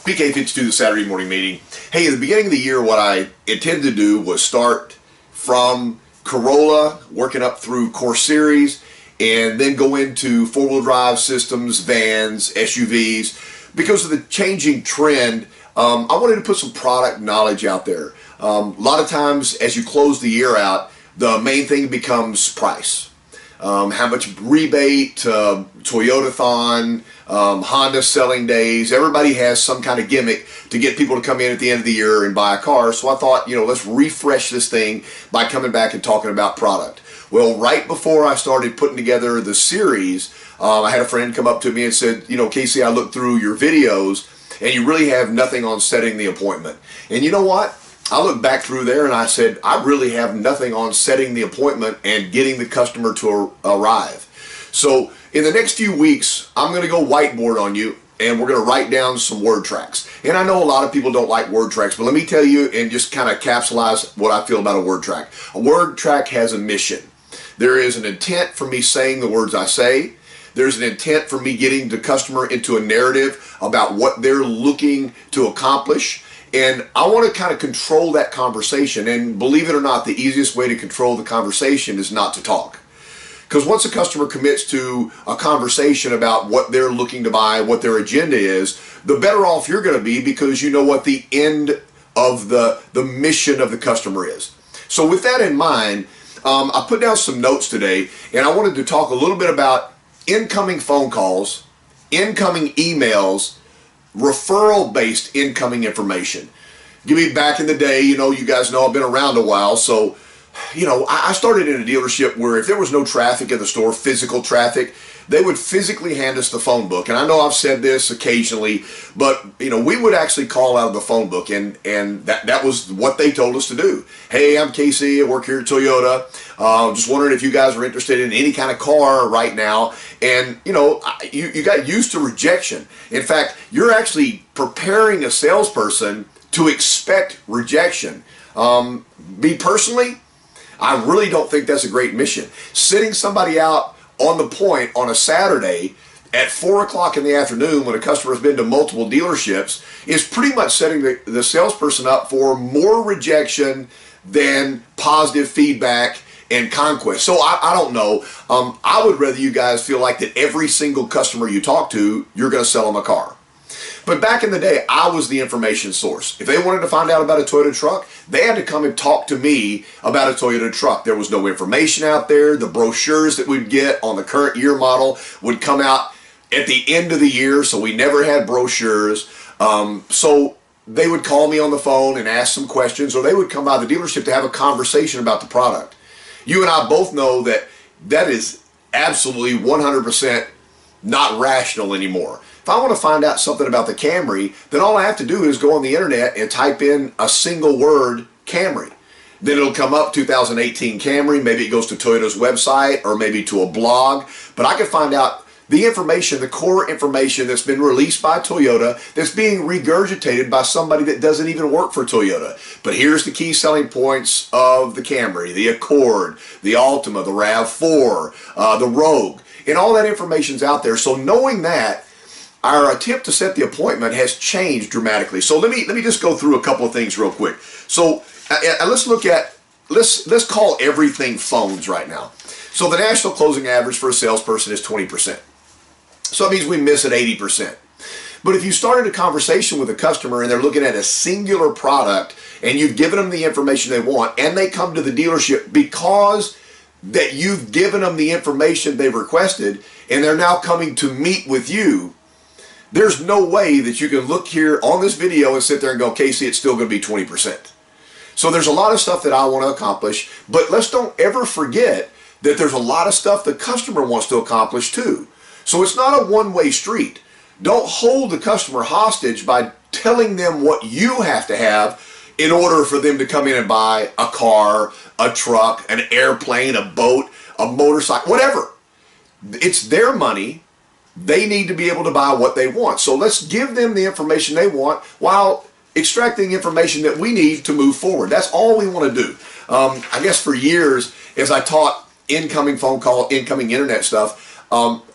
PK52, the Saturday morning meeting. Hey, at the beginning of the year, what I intended to do was start from Corolla, working up through Core Series, and then go into four-wheel drive systems, vans, SUVs. Because of the changing trend, I wanted to put some product knowledge out there. A lot of times, as you close the year out, the main thing becomes price. How much rebate, Toyotathon, Honda selling days. Everybody has some kind of gimmick to get people to come in at the end of the year and buy a car. So I thought, let's refresh this thing by coming back and talking about product. Well, right before I started putting together the series, I had a friend come up to me and said, Casey, I looked through your videos and you really have nothing on setting the appointment. And you know what? I looked back through there and I said, I really have nothing on setting the appointment and getting the customer to arrive. So in the next few weeks, I'm going to go whiteboard on you and we're going to write down some word tracks. And I know a lot of people don't like word tracks, but let me tell you and just kind of capsulize what I feel about a word track. A word track has a mission. There is an intent for me saying the words I say. There's an intent for me getting the customer into a narrative about what they're looking to accomplish. And I want to kind of control that conversation. And believe it or not, the easiest way to control the conversation is not to talk. Because once a customer commits to a conversation about what they're looking to buy, what their agenda is, the better off you're going to be because you know what the end of the mission of the customer is. So with that in mind, I put down some notes today and I wanted to talk a little bit about incoming phone calls, incoming emails, referral-based incoming information. Give me back in the day, you guys know I've been around a while, so, I started in a dealership where if there was no traffic in the store, physical traffic, they would physically hand us the phone book. And I know I've said this occasionally, but, we would actually call out of the phone book, and that was what they told us to do. Hey, I'm Casey, I work here at Toyota. Just wondering if you guys are interested in any kind of car right now. And, you got used to rejection. In fact, you're actually preparing a salesperson to expect rejection. Me personally, I really don't think that's a great mission. Sitting somebody out on the point on a Saturday at 4 o'clock in the afternoon when a customer has been to multiple dealerships is pretty much setting the salesperson up for more rejection than positive feedback and conquest. So I don't know. I would rather you guys feel like that every single customer you talk to, you're going to sell them a car. But back in the day, I was the information source. If they wanted to find out about a Toyota truck, they had to come and talk to me about a Toyota truck. There was no information out there. The brochures that we'd get on the current year model would come out at the end of the year, so we never had brochures. So they would call me on the phone and ask some questions, or they would come by the dealership to have a conversation about the product. You and I both know that that is absolutely 100% not rational anymore. If I want to find out something about the Camry, then all I have to do is go on the internet and type in a single word, Camry. Then it'll come up 2018 Camry, maybe it goes to Toyota's website or maybe to a blog, but I can find out the information, the core information that's been released by Toyota that's being regurgitated by somebody that doesn't even work for Toyota. But here's the key selling points of the Camry, the Accord, the Altima, the RAV4, the Rogue, and all that information's out there. So knowing that, our attempt to set the appointment has changed dramatically. So let me just go through a couple of things real quick. So let's call everything phones right now. So the national closing average for a salesperson is 20%. So that means we miss at 80%. But if you started a conversation with a customer and they're looking at a singular product and you've given them the information they want and they come to the dealership because that you've given them the information they've requested and they're now coming to meet with you, there's no way that you can look here on this video and sit there and go, Casey, it's still going to be 20%. So there's a lot of stuff that I want to accomplish, but let's don't ever forget that there's a lot of stuff the customer wants to accomplish too. So it's not a one-way street. Don't hold the customer hostage by telling them what you have to have in order for them to come in and buy a car, a truck, an airplane, a boat, a motorcycle, whatever. It's their money. They need to be able to buy what they want. So let's give them the information they want while extracting information that we need to move forward. That's all we want to do. I guess for years, as I taught incoming phone call, incoming internet stuff,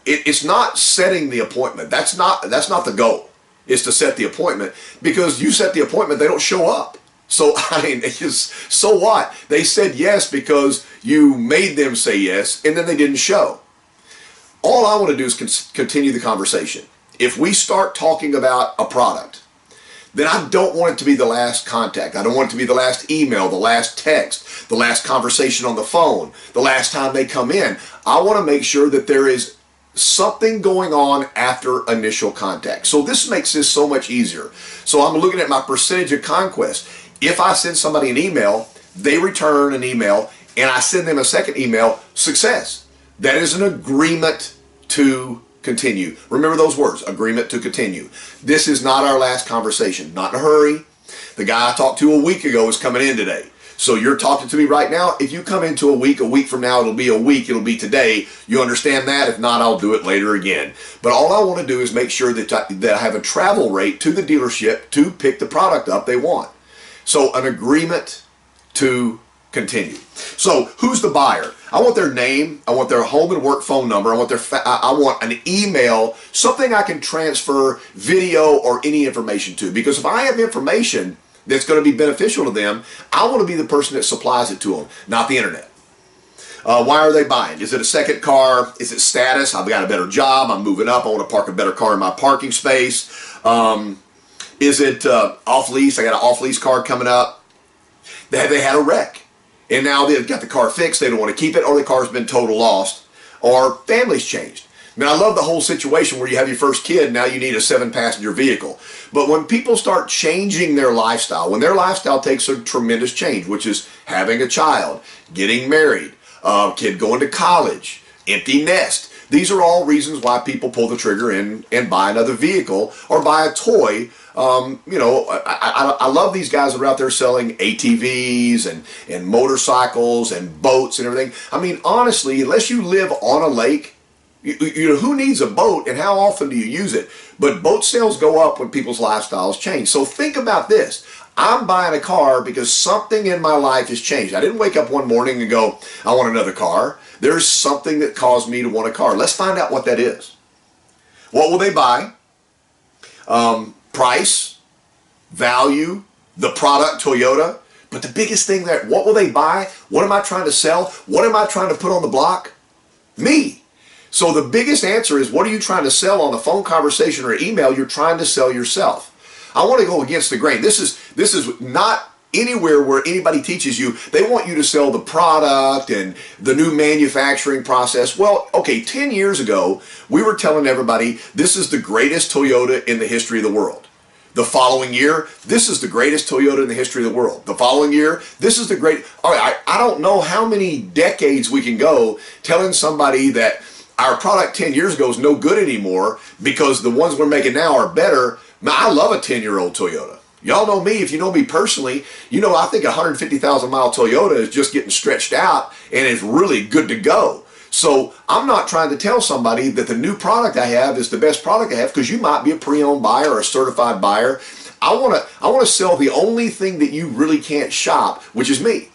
it's not setting the appointment. That's not the goal. is to set the appointment, because you set the appointment, they don't show up. So, I mean, it's just, so what? They said yes because you made them say yes, and then they didn't show. All I want to do is continue the conversation. If we start talking about a product, then I don't want it to be the last contact. I don't want it to be the last email, the last text, the last conversation on the phone, the last time they come in. I want to make sure that there is something going on after initial contact. So this makes this so much easier. So I'm looking at my percentage of conquest. If I send somebody an email, they return an email, and I send them a second email, success. That is an agreement to continue. Remember those words, agreement to continue. This is not our last conversation. Not in a hurry. The guy I talked to a week ago is coming in today. So you're talking to me right now. If you come into a week from now, it'll be a week, it'll be today. You understand that? If not, I'll do it later again. But all I want to do is make sure that I have a travel rate to the dealership to pick the product up they want. So an agreement to continue. So who's the buyer? I want their name. I want their home and work phone number. I want an email, something I can transfer video or any information to. Because if I have information that's going to be beneficial to them, I want to be the person that supplies it to them, not the internet. Why are they buying? Is it a second car? Is it status? I've got a better job. I'm moving up. I want to park a better car in my parking space. Is it off lease? I got an off lease car coming up. They had a wreck, and now they've got the car fixed. They don't want to keep it, or the car's been total lost, or family's changed. I mean, I love the whole situation where you have your first kid, now you need a 7-passenger vehicle. But when people start changing their lifestyle, when their lifestyle takes a tremendous change, which is having a child, getting married, kid going to college, empty nest, these are all reasons why people pull the trigger and buy another vehicle or buy a toy. I love these guys that are out there selling ATVs and motorcycles and boats and everything. I mean, honestly, unless you live on a lake, you know, who needs a boat and how often do you use it? But boat sales go up when people's lifestyles change. So think about this. I'm buying a car because something in my life has changed. I didn't wake up one morning and go, I want another car. There's something that caused me to want a car. Let's find out what that is. What will they buy? Price, value, the product, Toyota. But the biggest thing there, what will they buy? What am I trying to sell? What am I trying to put on the block? Me. So the biggest answer is, what are you trying to sell on the phone conversation or email? You're trying to sell yourself. I want to go against the grain. This is not anywhere where anybody teaches you. They want you to sell the product and the new manufacturing process. Well, okay, 10 years ago, we were telling everybody this is the greatest Toyota in the history of the world. The following year, this is the greatest Toyota in the history of the world. The following year, this is the great. All right, I don't know how many decades we can go telling somebody that our product 10 years ago is no good anymore because the ones we're making now are better. Now, I love a 10-year-old Toyota. Y'all know me. If you know me personally, you know I think a 150,000-mile Toyota is just getting stretched out and it's really good to go. So I'm not trying to tell somebody that the new product I have is the best product I have, because you might be a pre-owned buyer or a certified buyer. I want to sell the only thing that you really can't shop, which is me.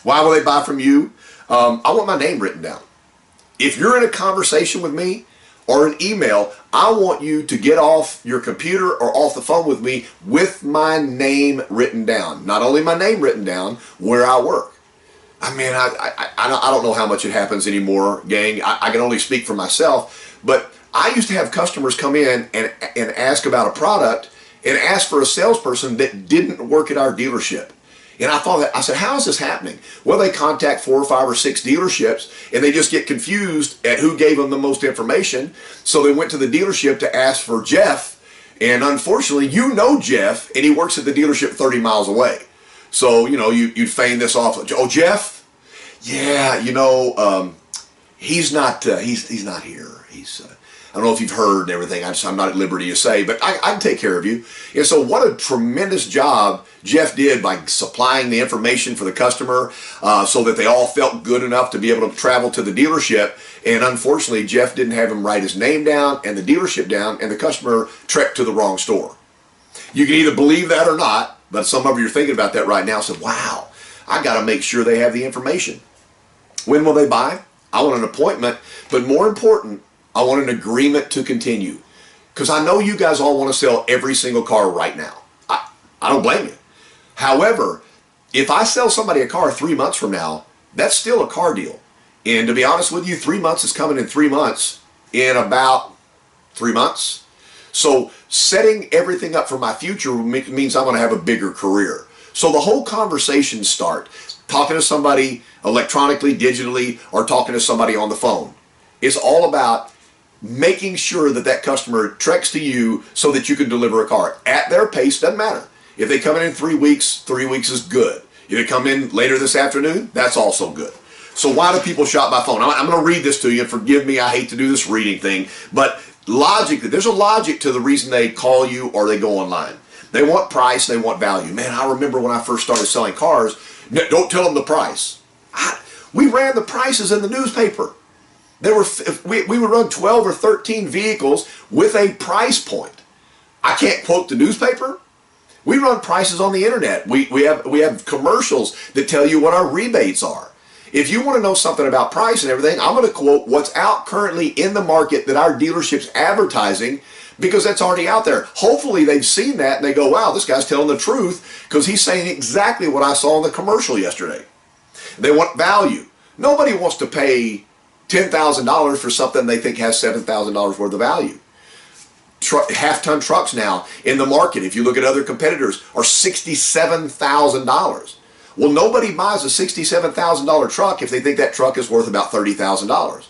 Why will they buy from you? I want my name written down. If you're in a conversation with me or an email, I want you to get off your computer or off the phone with me with my name written down. Not only my name written down, where I work. I mean, I don't know how much it happens anymore, gang. I can only speak for myself. But I used to have customers come in and ask about a product and ask for a salesperson that didn't work at our dealership. And I said, how is this happening? Well, they contact 4 or 5 or 6 dealerships and they just get confused at who gave them the most information. So they went to the dealership to ask for Jeff. And unfortunately, you know Jeff, and he works at the dealership 30 miles away. So, you know, you'd feign this off. Oh, Jeff? Yeah, you know, he's not here. I don't know if you've heard and everything. I'm not at liberty to say, but I can take care of you. And so what a tremendous job Jeff did by supplying the information for the customer so that they all felt good enough to be able to travel to the dealership. And unfortunately, Jeff didn't have him write his name down and the dealership down, and the customer trekked to the wrong store. You can either believe that or not, but some of you are thinking about that right now. So, wow, I got to make sure they have the information. When will they buy? I want an appointment, but more important, I want an agreement to continue. because I know you guys all want to sell every single car right now. I don't blame you. However, if I sell somebody a car 3 months from now, that's still a car deal. And to be honest with you, 3 months is coming in 3 months, in about 3 months. So setting everything up for my future means I'm going to have a bigger career. So the whole conversation start talking to somebody electronically, digitally, or talking to somebody on the phone. It's all about making sure that that customer treks to you so that you can deliver a car at their pace. Doesn't matter. If they come in 3 weeks, 3 weeks is good. If they come in later this afternoon, that's also good. So why do people shop by phone? I'm going to read this to you, and forgive me, I hate to do this reading thing, but logically, there's a logic to the reason they call you or they go online. They want price, they want value. Man, I remember when I first started selling cars, don't tell them the price. We ran the prices in the newspaper. We would run 12 or 13 vehicles with a price point. I can't quote the newspaper. We run prices on the internet. We have commercials that tell you what our rebates are. If you want to know something about price and everything, I'm going to quote what's out currently in the market that our dealership's advertising, because that's already out there. Hopefully they've seen that and they go, wow, this guy's telling the truth because he's saying exactly what I saw in the commercial yesterday. They want value. Nobody wants to pay $10,000 for something they think has $7,000 worth of value. Half-ton trucks now in the market, if you look at other competitors, are $67,000. Well, nobody buys a $67,000 truck if they think that truck is worth about $30,000.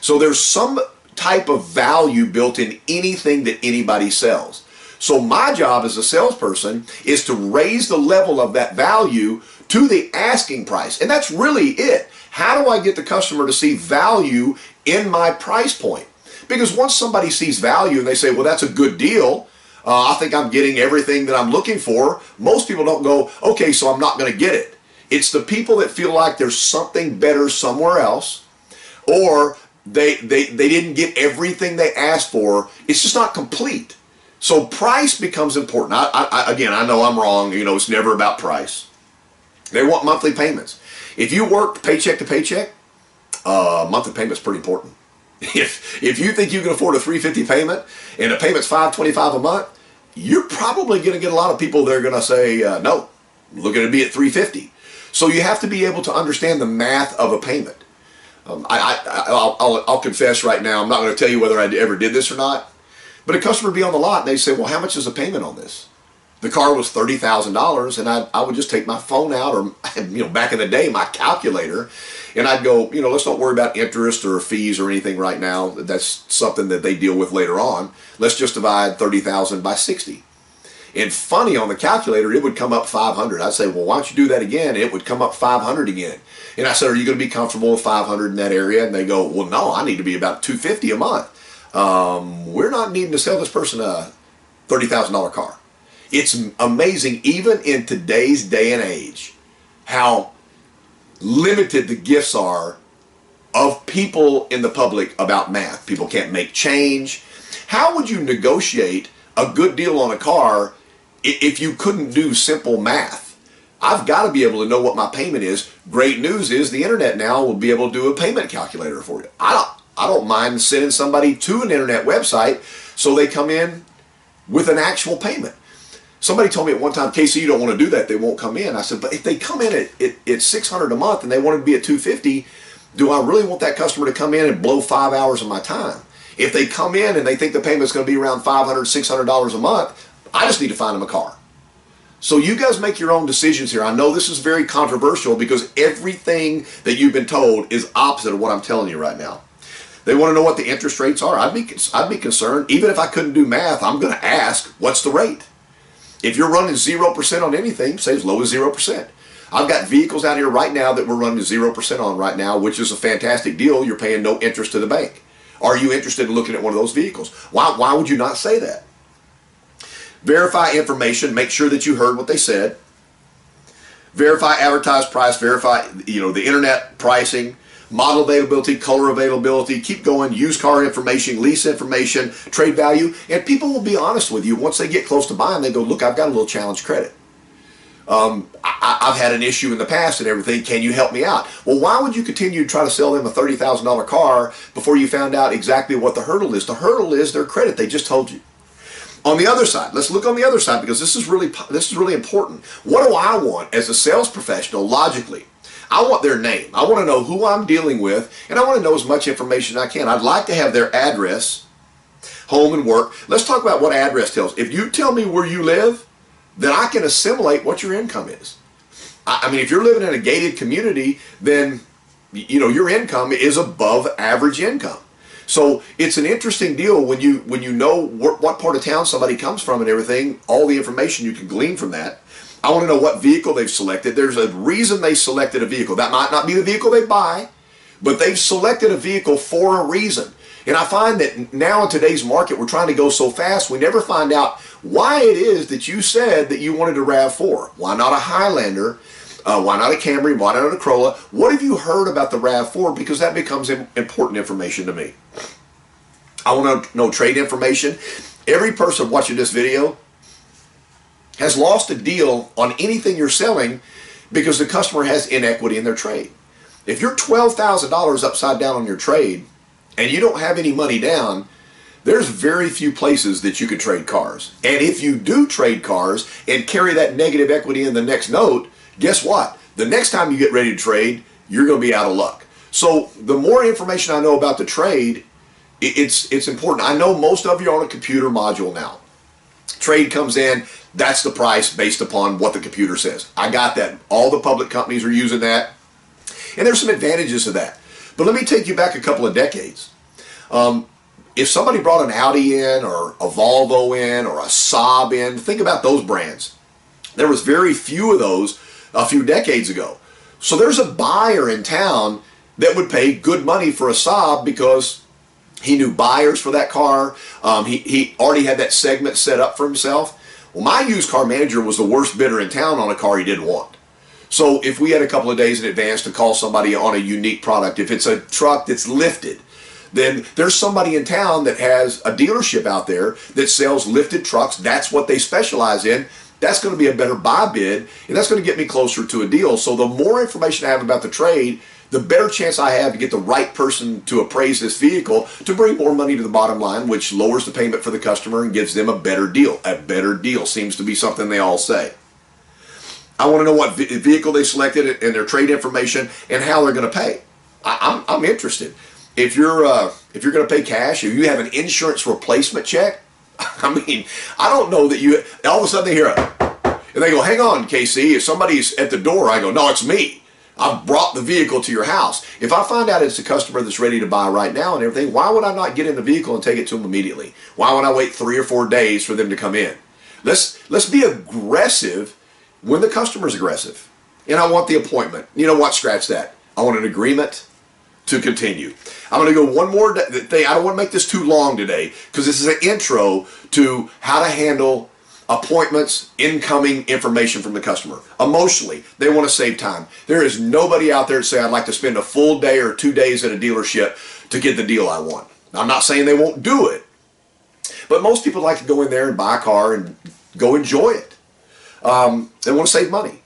So there's some type of value built in anything that anybody sells. So my job as a salesperson is to raise the level of that value to the asking price. And that's really it. How do I get the customer to see value in my price point? Because once somebody sees value and they say, well, that's a good deal, I think I'm getting everything that I'm looking for, most people don't go, okay, so I'm not going to get it. It's the people that feel like there's something better somewhere else, or they didn't get everything they asked for. It's just not complete. So price becomes important. Again, I know I'm wrong. You know, it's never about price. They want monthly payments. If you work paycheck to paycheck, monthly payment's pretty important. If you think you can afford a $350 payment and the payment's $525 a month, you're probably going to get a lot of people that are going to say, no, look at it be at $350. So you have to be able to understand the math of a payment. I'll confess right now, I'm not going to tell you whether I ever did this or not, but a customer would be on the lot and they say, well, how much is the payment on this? The car was $30,000, and I would just take my phone out, or back in the day, my calculator, and I'd go, let's not worry about interest or fees or anything right now. That's something that they deal with later on. Let's just divide 30,000 by 60. And funny, on the calculator, it would come up 500. I'd say, well, why don't you do that again? It would come up 500 again. And I said, are you going to be comfortable with 500 in that area? And they go, well, no, I need to be about $250 a month. We're not needing to sell this person a $30,000 car. It's amazing, even in today's day and age, how limited the gifts are of people in the public about math. People can't make change. How would you negotiate a good deal on a car if you couldn't do simple math? I've got to be able to know what my payment is. Great news is the internet now will be able to do a payment calculator for you. I don't mind sending somebody to an internet website so they come in with an actual payment. Somebody told me at one time, Casey, you don't want to do that, they won't come in. I said, but if they come in at $600 a month and they want to be at $250, do I really want that customer to come in and blow 5 hours of my time? If they come in and they think the payment's going to be around $500, $600 a month, I just need to find them a car. So you guys make your own decisions here. I know this is very controversial because everything that you've been told is opposite of what I'm telling you right now. They want to know what the interest rates are. I'd be concerned. Even if I couldn't do math, I'm going to ask, what's the rate? If you're running 0% on anything, say as low as 0%. I've got vehicles out here right now that we're running 0% on right now, which is a fantastic deal. You're paying no interest to the bank. Are you interested in looking at one of those vehicles? Why would you not say that? Verify information. Make sure that you heard what they said. Verify advertised price. Verify the internet pricing. Model availability, color availability, keep going, used car information, lease information, trade value, and people will be honest with you. Once they get close to buying, they go, look, I've got a little challenge credit. I've had an issue in the past and everything. Can you help me out? Well, why would you continue to try to sell them a $30,000 car before you found out exactly what the hurdle is? The hurdle is their credit. They just told you. On the other side, let's look on the other side, because this is really important. What do I want as a sales professional logically? I want their name. I want to know who I'm dealing with, and I want to know as much information as I can. I'd like to have their address, home and work. Let's talk about what address tells. If you tell me where you live, then I can assimilate what your income is. I mean, if you're living in a gated community, then your income is above average income. So it's an interesting deal when you know what part of town somebody comes from and everything, all the information you can glean from that. I want to know what vehicle they've selected. There's a reason they selected a vehicle. That might not be the vehicle they buy, but they've selected a vehicle for a reason. And I find that now in today's market, we're trying to go so fast, we never find out why it is that you said that you wanted a RAV4. Why not a Highlander? Why not a Camry? Why not a Corolla? What have you heard about the RAV4? Because that becomes important information to me. I want to know trade information. Every person watching this video has lost a deal on anything you're selling because the customer has inequity in their trade. If you're $12,000 upside down on your trade and you don't have any money down, there's very few places that you could trade cars. And if you do trade cars and carry that negative equity in the next note, guess what? The next time you get ready to trade, you're going to be out of luck. So the more information I know about the trade, it's important. I know most of you are on a computer module now. Trade comes in, that's the price based upon what the computer says. I got that. All the public companies are using that. And there's some advantages to that. But let me take you back a couple of decades. If somebody brought an Audi in, or a Volvo in, or a Saab in, think about those brands. There was very few of those a few decades ago. So there's a buyer in town that would pay good money for a Saab because he knew buyers for that car. He already had that segment set up for himself. Well, my used car manager was the worst bidder in town on a car he didn't want. So if we had a couple of days in advance to call somebody on a unique product, if it's a truck that's lifted, then there's somebody in town that has a dealership out there that sells lifted trucks. That's what they specialize in. That's going to be a better buy bid, and that's going to get me closer to a deal. So the more information I have about the trade, the better chance I have to get the right person to appraise this vehicle to bring more money to the bottom line, which lowers the payment for the customer and gives them a better deal. A better deal seems to be something they all say. I want to know what vehicle they selected and their trade information and how they're going to pay. I'm interested. If you're going to pay cash, if you have an insurance replacement check, I mean, I don't know that you, all of a sudden they hear and they go, hang on, KC, if somebody's at the door, I go, no, it's me. I've brought the vehicle to your house. If I find out it's a customer that's ready to buy right now and everything, why would I not get in the vehicle and take it to them immediately? Why would I wait 3 or 4 days for them to come in? Let's be aggressive when the customer's aggressive. And I want the appointment. You know what? Scratch that. I want an agreement to continue. I'm going to go one more thing. I don't want to make this too long today because this is an intro to how to handle appointments, incoming information from the customer. Emotionally, they want to save time. There is nobody out there to say, I'd like to spend a full day or 2 days at a dealership to get the deal I want. I'm not saying they won't do it, but most people like to go in there and buy a car and go enjoy it. They want to save money.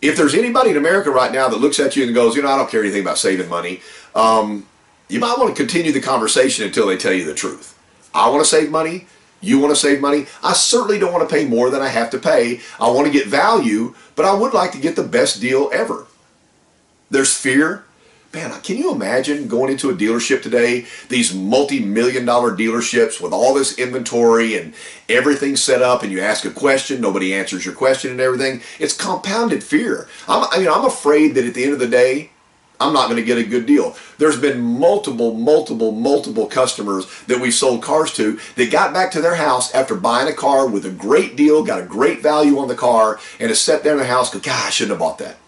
If there's anybody in America right now that looks at you and goes, I don't care anything about saving money, you might want to continue the conversation until they tell you the truth. I want to save money. You want to save money? I certainly don't want to pay more than I have to pay. I want to get value, but I would like to get the best deal ever. There's fear. Man, can you imagine going into a dealership today, these multi-million-dollar dealerships with all this inventory and everything set up, and you ask a question, nobody answers your question and everything? It's compounded fear. I'm afraid that at the end of the day, I'm not going to get a good deal. There's been multiple customers that we sold cars to that got back to their house after buying a car with a great deal, got a great value on the car, and has sat there in the house and go, God, I shouldn't have bought that.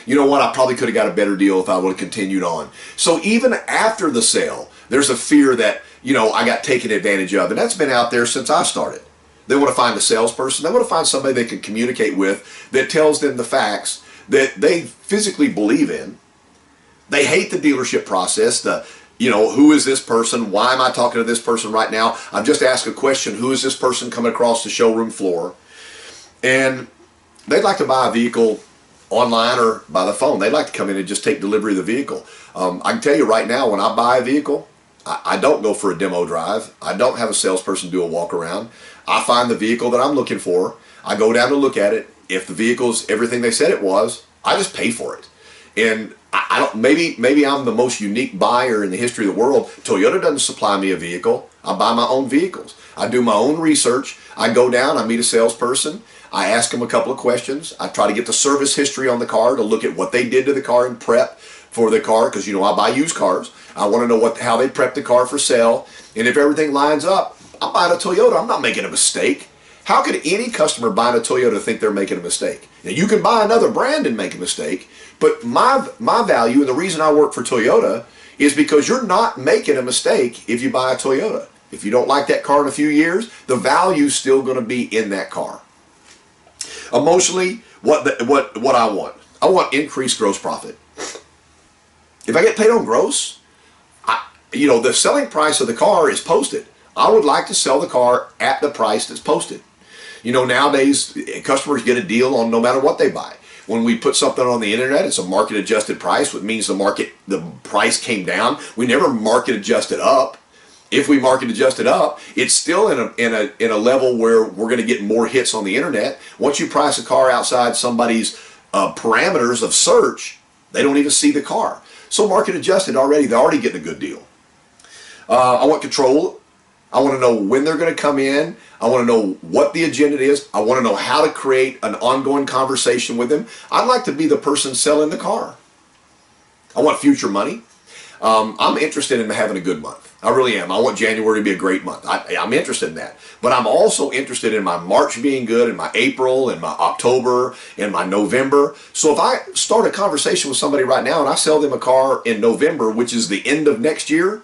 You know what? I probably could have got a better deal if I would have continued on. So even after the sale, there's a fear that, I got taken advantage of. And that's been out there since I started. They want to find a salesperson. They want to find somebody they can communicate with that tells them the facts that they physically believe in. They hate the dealership process. Who is this person? Why am I talking to this person right now? I've just asked a question. Who is this person coming across the showroom floor? And they'd like to buy a vehicle online or by the phone. They'd like to come in and just take delivery of the vehicle. I can tell you right now, when I buy a vehicle, I don't go for a demo drive. I don't have a salesperson do a walk around. I find the vehicle that I'm looking for. I go down to look at it. If the vehicle's everything they said it was, I just pay for it. And I don't. Maybe I'm the most unique buyer in the history of the world. Toyota doesn't supply me a vehicle. I buy my own vehicles. I do my own research. I go down. I meet a salesperson. I ask them a couple of questions. I try to get the service history on the car to look at what they did to the car and prep for the car, because I buy used cars. I want to know how they prep the car for sale. And if everything lines up, I'm buying a Toyota. I'm not making a mistake. How could any customer buying a Toyota think they're making a mistake? Now, you can buy another brand and make a mistake, but my value and the reason I work for Toyota is because you're not making a mistake if you buy a Toyota. If you don't like that car in a few years, the value's still going to be in that car. Emotionally, what I want increased gross profit. If I get paid on gross, the selling price of the car is posted. I would like to sell the car at the price that's posted. Nowadays, customers get a deal on no matter what they buy. When we put something on the internet, it's a market adjusted price, which means the price came down. We never market adjust it up. If we market adjust it up, it's still in a level where we're going to get more hits on the internet. Once you price a car outside somebody's parameters of search, they don't even see the car. So market adjusted already, they're already getting a good deal. I want control. I want to know when they're going to come in. I want to know what the agenda is. I want to know how to create an ongoing conversation with them. I'd like to be the person selling the car. I want future money. I'm interested in having a good month. I really am. I want January to be a great month. I'm interested in that. But I'm also interested in my March being good, and my April, and my October, and my November. So if I start a conversation with somebody right now and I sell them a car in November, which is the end of next year,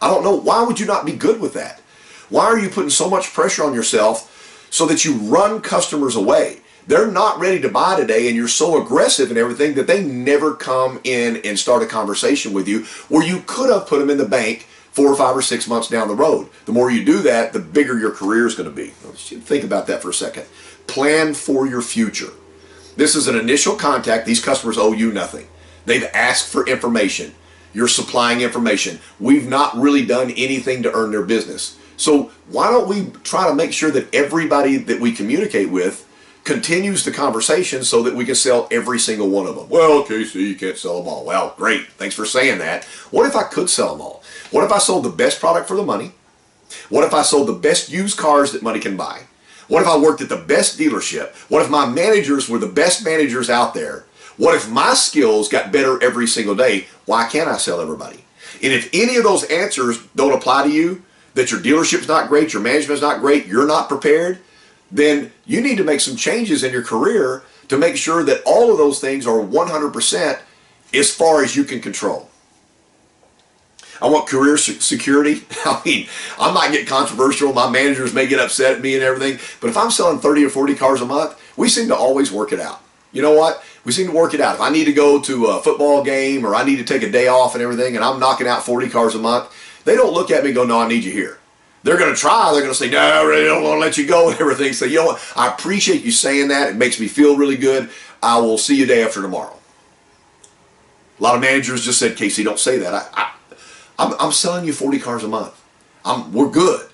I don't know. Why would you not be good with that? Why are you putting so much pressure on yourself so that you run customers away? They're not ready to buy today, and you're so aggressive and everything that they never come in and start a conversation with you, where you could have put them in the bank 4 or 5 or 6 months down the road. The more you do that, the bigger your career is going to be. Think about that for a second. Plan for your future. This is an initial contact. These customers owe you nothing. They've asked for information. You're supplying information. We've not really done anything to earn their business. So why don't we try to make sure that everybody that we communicate with continues the conversation so that we can sell every single one of them? Well, Casey, you can't sell them all. Well, great. Thanks for saying that. What if I could sell them all? What if I sold the best product for the money? What if I sold the best used cars that money can buy? What if I worked at the best dealership? What if my managers were the best managers out there? What if my skills got better every single day? Why can't I sell everybody? And if any of those answers don't apply to you, that your dealership's not great, your management's not great, you're not prepared, then you need to make some changes in your career to make sure that all of those things are 100% as far as you can control. I want career security. I might get controversial. My managers may get upset at me and everything. But if I'm selling 30 or 40 cars a month, we seem to always work it out. You know what? We seem to work it out. If I need to go to a football game or I need to take a day off and everything, and I'm knocking out 40 cars a month, they don't look at me and go, no, I need you here. They're going to try. They're going to say, no, I really don't want to let you go and everything. So, you know what? I appreciate you saying that. It makes me feel really good. I will see you day after tomorrow. A lot of managers just said, Casey, don't say that. I'm selling you 40 cars a month. We're good.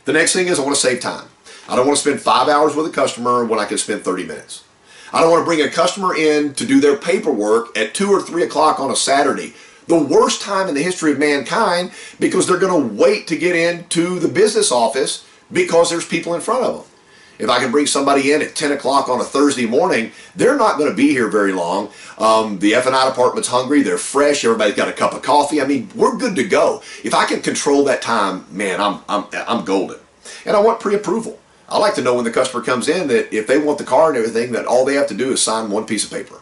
The next thing is I want to save time. I don't want to spend 5 hours with a customer when I can spend 30 minutes. I don't want to bring a customer in to do their paperwork at 2 or 3 o'clock on a Saturday. The worst time in the history of mankind, because they're going to wait to get into the business office because there's people in front of them. If I can bring somebody in at 10 o'clock on a Thursday morning, they're not going to be here very long. The F&I department's hungry. They're fresh. Everybody's got a cup of coffee. I mean, we're good to go. If I can control that time, man, I'm golden. And I want pre-approval. I like to know when the customer comes in that if they want the car and everything, that all they have to do is sign one piece of paper.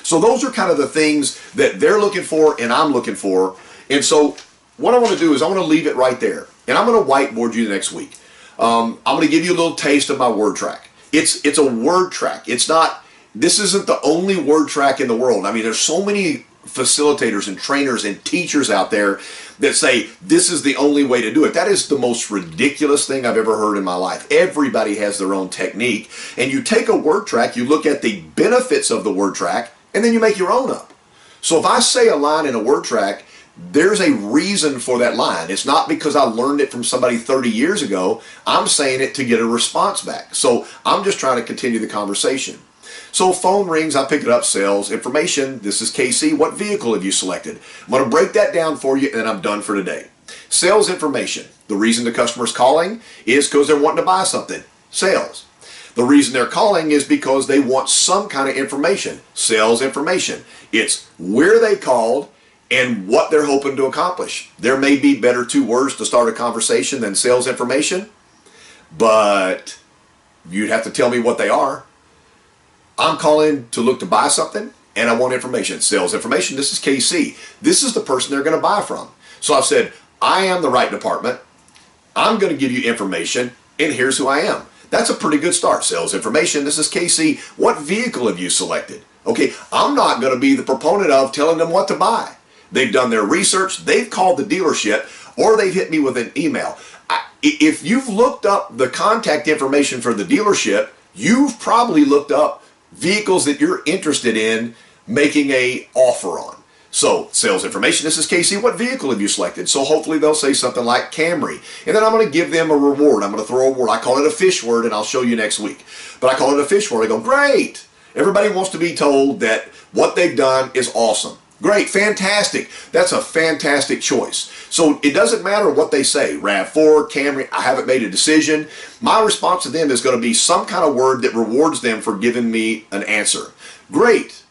So those are kind of the things that they're looking for and I'm looking for. And so what I want to do is I want to leave it right there. And I'm going to whiteboard you next week. I'm going to give you a little taste of my word track. It's a word track. This isn't the only word track in the world. I mean, there's so many facilitators and trainers and teachers out there that say this is the only way to do it. That is the most ridiculous thing I've ever heard in my life. Everybody has their own technique, and you take a word track, you look at the benefits of the word track, and then you make your own up. So if I say a line in a word track, there's a reason for that line. It's not because I learned it from somebody 30 years ago. I'm saying it to get a response back. So I'm just trying to continue the conversation. So phone rings, I pick it up, sales information. This is KC. What vehicle have you selected? I'm going to break that down for you, and then I'm done for today. Sales information. The reason the customer's calling is because they're wanting to buy something. Sales. The reason they're calling is because they want some kind of information. Sales information. It's where they called and what they're hoping to accomplish. There may be better two words to start a conversation than sales information, but you'd have to tell me what they are. I'm calling to look to buy something, and I want information. Sales information. This is KC. This is the person they're going to buy from. So I've said, I am the right department. I'm going to give you information, and here's who I am. That's a pretty good start. Sales information. This is KC. What vehicle have you selected? Okay, I'm not going to be the proponent of telling them what to buy. They've done their research. They've called the dealership, or they've hit me with an email. If you've looked up the contact information for the dealership, you've probably looked up vehicles that you're interested in making a offer on. So sales information, this is KC. What vehicle have you selected? So hopefully they'll say something like Camry. And then I'm going to give them a reward. I'm going to throw a word. I call it a fish word, and I'll show you next week. But I call it a fish word. I go, great. Everybody wants to be told that what they've done is awesome. Great, fantastic. That's a fantastic choice. So it doesn't matter what they say, RAV4, Camry, I haven't made a decision. My response to them is going to be some kind of word that rewards them for giving me an answer. Great.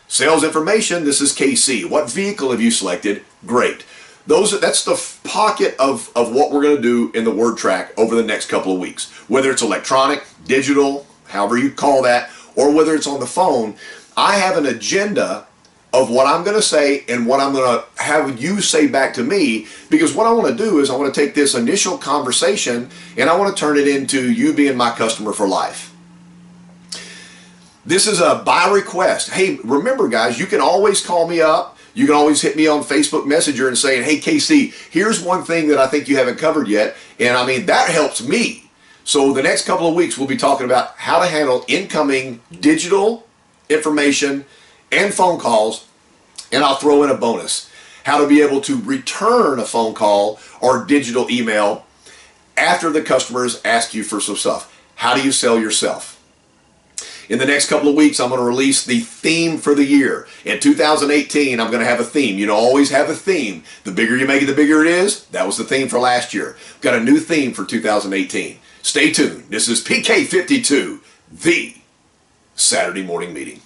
Sales information, this is KC. What vehicle have you selected? Great. That's the pocket of what we're going to do in the word track over the next couple of weeks. Whether it's electronic, digital, however you call that, or whether it's on the phone, I have an agenda of what I'm going to say and what I'm going to have you say back to me, because what I want to do is I want to take this initial conversation and I want to turn it into you being my customer for life. This is a by request. Hey, remember guys, you can always call me up. You can always hit me on Facebook Messenger and say, hey KC, here's one thing that I think you haven't covered yet. And I mean, that helps me. So the next couple of weeks we'll be talking about how to handle incoming digital information and phone calls, and I'll throw in a bonus. How to be able to return a phone call or digital email after the customers ask you for some stuff. How do you sell yourself? In the next couple of weeks, I'm going to release the theme for the year. In 2018, I'm going to have a theme. You know, always have a theme. The bigger you make it, the bigger it is. That was the theme for last year. Got a new theme for 2018. Stay tuned. This is PK52, the Saturday Morning Meeting.